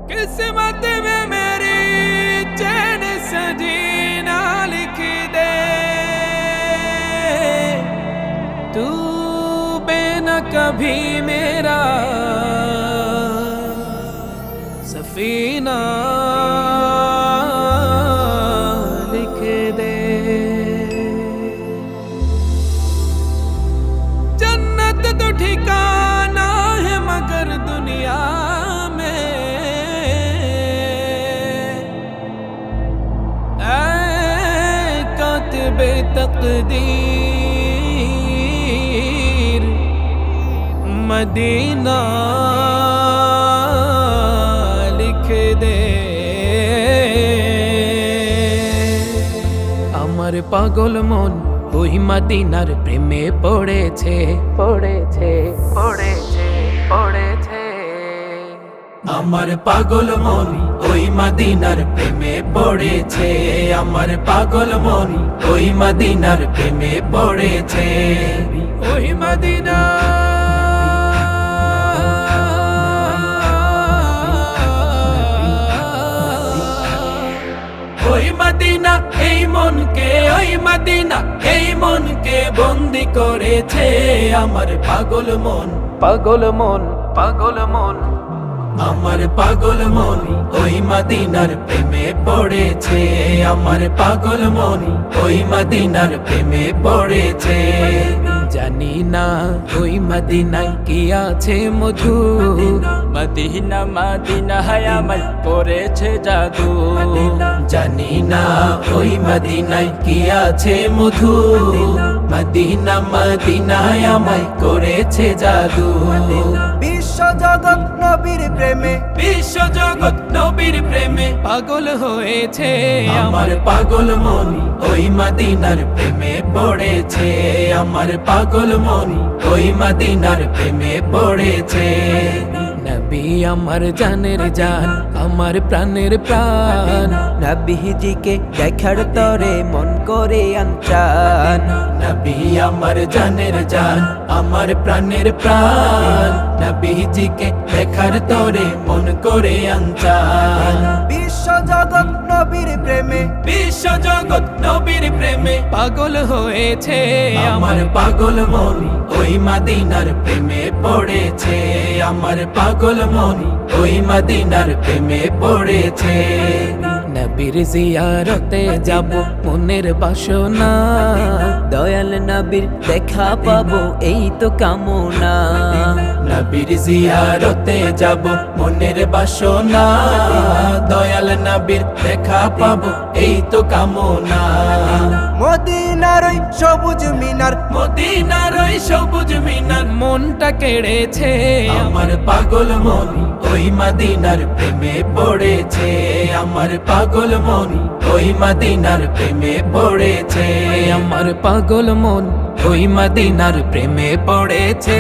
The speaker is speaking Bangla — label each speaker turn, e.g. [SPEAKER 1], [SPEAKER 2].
[SPEAKER 1] किस्मत में मेरी चैन सजीना लिख दे, तू बिना कभी मेरा सफीना लिख दे। जन्नत तो ठिकाना है मगर दुनिया में ऐ कातिबे तकदीर मदीना लिख दे। আমার পাগল মন ওই মদিনার প্রেমে পড়েছে পড়েছে পড়েছে পড়েছে। আমার পাগল মন ওই মদিনার প্রেমে পড়েছে, আমার পাগল মন ওই মদিনার প্রেমে পড়েছে। ওই মদিনা ওই মদিনা এই মনকে, ওই মদিনা এই মনকে বন্দি করেছে। আমার পাগল মন পাগল মন পাগল মন, আমার পাগল মন ওই মদিনার প্রেমে পড়েছে। আমার পাগল মন ওই মদিনার প্রেমে পড়েছে। জানি না ওই মদিনায় কি আছে মধু,
[SPEAKER 2] মদিনা মদিনা হায়ামাল করেছে জাদু।
[SPEAKER 1] জানি না ওই মদিনায় কি আছে মধু, মদিনা মদিনায় আমায় করেছে জাদু।
[SPEAKER 3] বিশ্ব জগৎ নবীর প্রেমে,
[SPEAKER 1] বিশ্ব জগৎ নবীর প্রেমে পাগল হয়েছে। আমার পাগল মন ওই মদিনার প্রেমে পড়েছে। আমার পাগল মন ওই মদিনার প্রেমে পড়েছে। নবী আমার জানের জান, আমার প্রাণের প্রাণ,
[SPEAKER 3] নবীজিকে দেখার তরে মন করে আনচান।
[SPEAKER 1] নবী আমার জানের জান, আমার প্রাণের প্রাণ, নবীজিকে দেখার তরে মন করে আনচান।
[SPEAKER 3] বিশ্ব জগৎ নবীর প্রেমে,
[SPEAKER 1] বিশ্ব জগৎ নবীর প্রেমে পাগল হয়েছে। আমার পাগল মন ওই মদিনার প্রেমে পড়েছে। আমার পাগল মন ওই মদিনার প্রেমে পড়েছে। নবীর জিয়ারতে যাব মনের বাসনা,
[SPEAKER 3] দয়াল নবীর দেখা পাবো এই তো কামনা।
[SPEAKER 1] নবীর জিয়ারতে যাব মনের বাসনা, দয়াল নবীর দেখা পাবো এই তো কামনা।
[SPEAKER 3] মদিনার ওই সবুজ মিনার,
[SPEAKER 1] মদিনার ওই সবুজ মিনার মনটা কেড়েছে। আমার পাগল মন ওই মদিনার প্রেমে পড়েছে। আমার পাগল মন ওই মদিনার প্রেমে পড়েছে। আমার পাগল মন ওই মদিনার প্রেমে পড়েছে।